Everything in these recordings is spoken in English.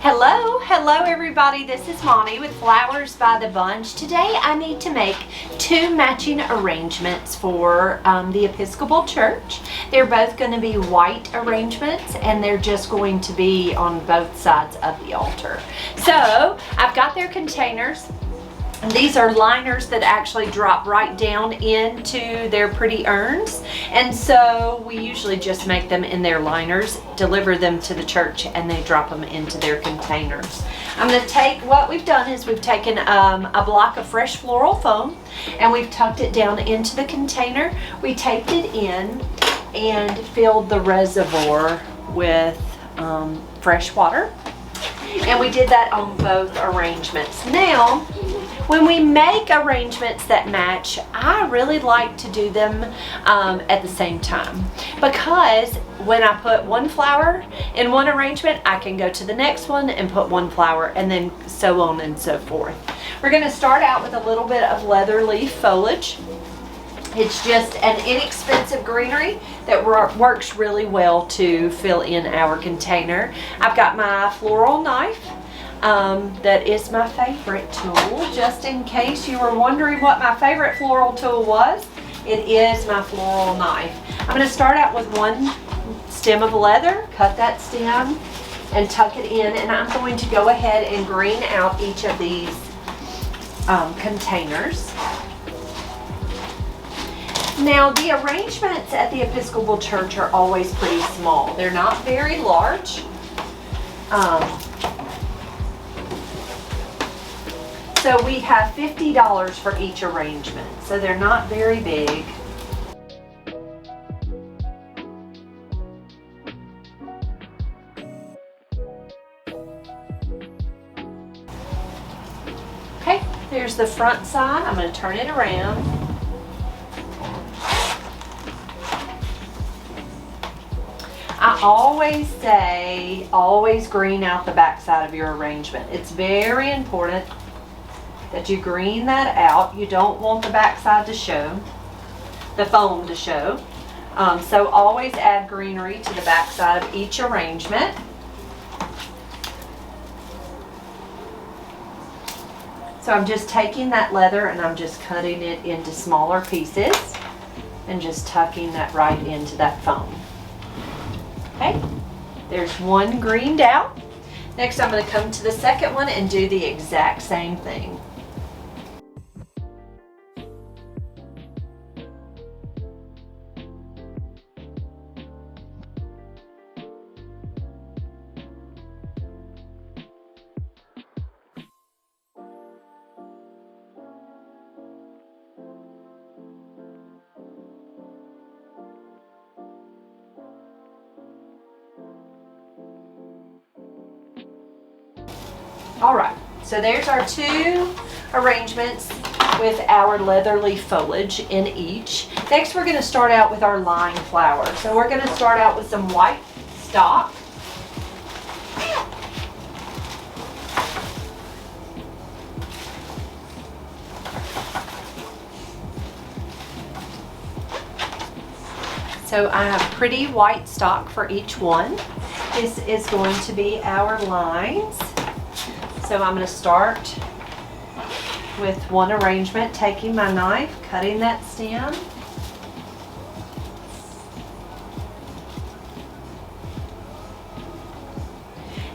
Hello everybody, this is Monty with Flowers by the Bunch. Today I need to make two matching arrangements for the Episcopal Church. They're both going to be white arrangements and they're just going to be on both sides of the altar. So I've got their containers. And these are liners that actually drop right down into their pretty urns. And so we usually just make them in their liners, deliver them to the church, and they drop them into their containers. I'm going to take, what we've done is we've taken a block of fresh floral foam and we've tucked it down into the container. We taped it in and filled the reservoir with fresh water. And we did that on both arrangements. Now, when we make arrangements that match, I really like to do them at the same time, because when I put one flower in one arrangement, I can go to the next one and put one flower, and then so on and so forth. We're going to start out with a little bit of leather leaf foliage. It's just an inexpensive greenery that works really well to fill in our container. I've got my floral knife. That is my favorite tool. Just in case you were wondering what my favorite floral tool was, it is my floral knife. I'm going to start out with one stem of leather, cut that stem and tuck it in, and I'm going to go ahead and green out each of these containers. Now, the arrangements at the Episcopal Church are always pretty small. They're not very large. So we have $50 for each arrangement. So they're not very big. Okay, there's the front side. I'm going to turn it around. I always say, always green out the back side of your arrangement. It's very important that you green that out. You don't want the back side to show, the foam to show. So always add greenery to the back side of each arrangement. So I'm just taking that leather and I'm just cutting it into smaller pieces and just tucking that right into that foam. Okay, there's one greened out. Next, I'm going to come to the second one and do the exact same thing. All right, so there's our two arrangements with our leather leaf foliage in each. Next, we're going to start out with our line flower. So we're going to start out with some white stock. So I have pretty white stock for each one. This is going to be our lines. So I'm going to start with one arrangement, taking my knife, cutting that stem.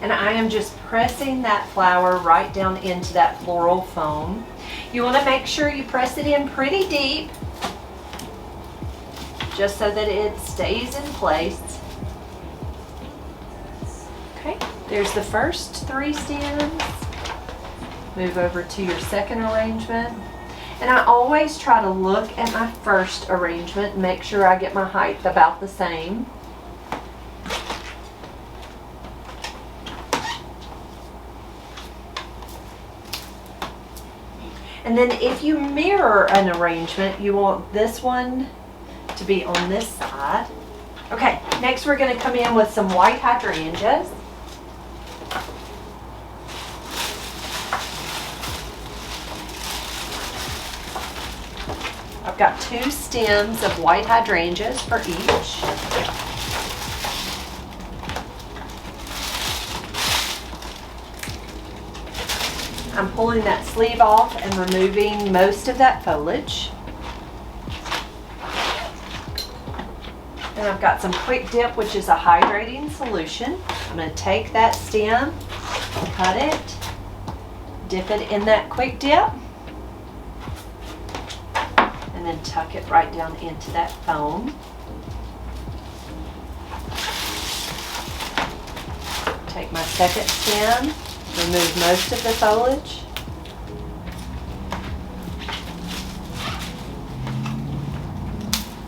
And I am just pressing that flower right down into that floral foam. You want to make sure you press it in pretty deep, just so that it stays in place. Okay, there's the first three stems. Move over to your second arrangement. And I always try to look at my first arrangement and make sure I get my height about the same. And then if you mirror an arrangement, you want this one to be on this side. Okay, next we're going to come in with some white hydrangeas. I've got two stems of white hydrangeas for each. I'm pulling that sleeve off and removing most of that foliage. And I've got some Quick Dip, which is a hydrating solution. I'm going to take that stem, cut it, dip it in that Quick Dip, and then tuck it right down into that foam. Take my second stem, remove most of the foliage.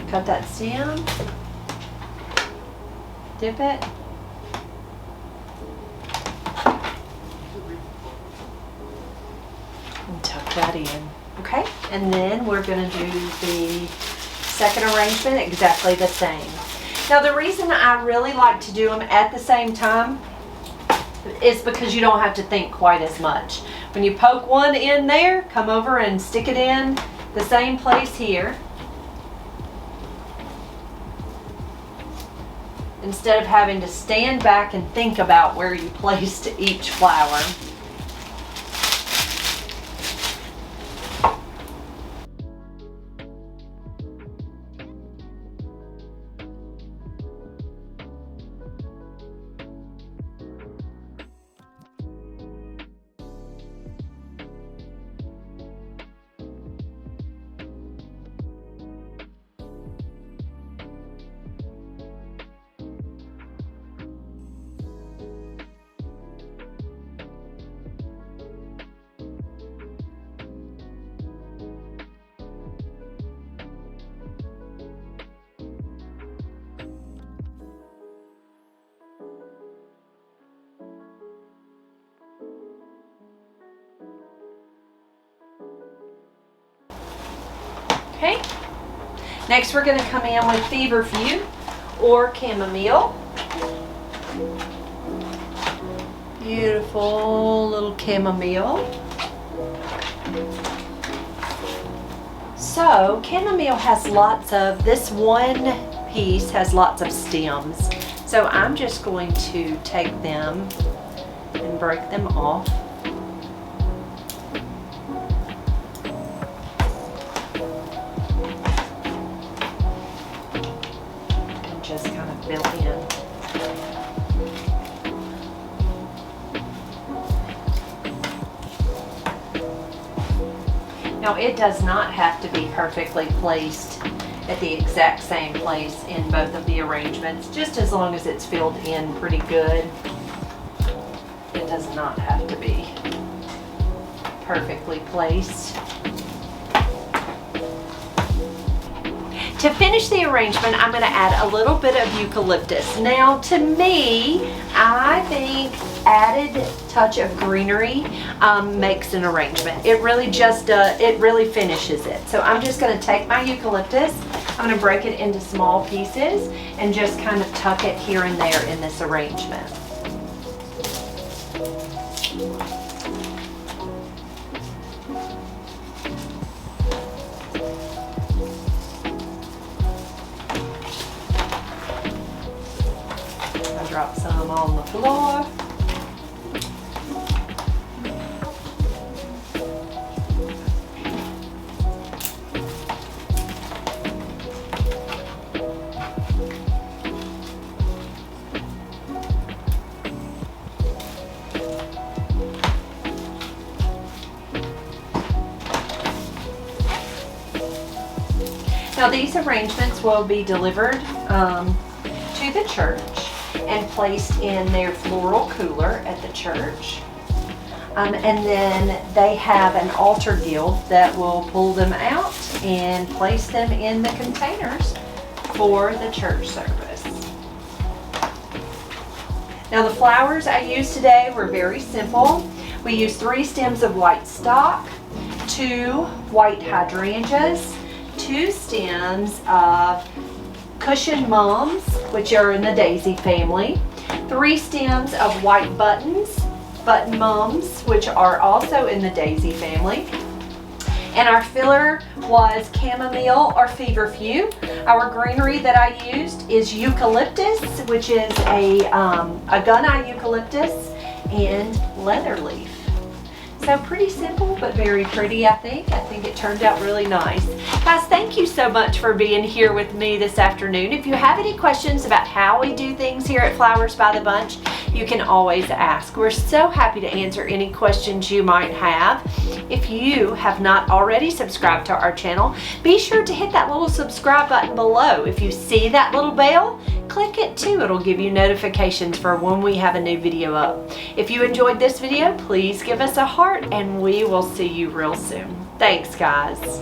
Cut that stem, dip it, and tuck that in. Okay, and then we're going to do the second arrangement exactly the same. Now the reason I really like to do them at the same time is because you don't have to think quite as much. When you poke one in there, come over and stick it in the same place here. Instead of having to stand back and think about where you placed each flower. Okay, next we're going to come in with Feverfew or Chamomile. Beautiful little chamomile. So chamomile has lots of, this one piece has lots of stems. So I'm just going to take them and break them off. Just kind of fill in. Now it does not have to be perfectly placed at the exact same place in both of the arrangements, just as long as it's filled in pretty good. It does not have to be perfectly placed. To finish the arrangement, I'm going to add a little bit of eucalyptus. Now, to me, I think added touch of greenery makes an arrangement. It really just, it really finishes it. So I'm just going to take my eucalyptus, I'm going to break it into small pieces and just kind of tuck it here and there in this arrangement. Drop some on the floor. Now these arrangements will be delivered to the church and placed in their floral cooler at the church. And then they have an altar guild that will pull them out and place them in the containers for the church service. Now the flowers I used today were very simple. We used 3 stems of white stock, 2 white hydrangeas, 2 stems of cushion mums, which are in the daisy family, 3 stems of white button mums, which are also in the daisy family. And our filler was chamomile or feverfew. Our greenery that I used is eucalyptus, which is a gunite eucalyptus, and leather leaf. So pretty simple, but very pretty, I think. I think it turned out really nice. Guys, thank you so much for being here with me this afternoon. If you have any questions about how we do things here at Flowers by the Bunch, you can always ask. We're so happy to answer any questions you might have. If you have not already subscribed to our channel, be sure to hit that little subscribe button below. If you see that little bell, click it too. It'll give you notifications for when we have a new video up. If you enjoyed this video, please give us a heart and we will see you real soon. Thanks, guys.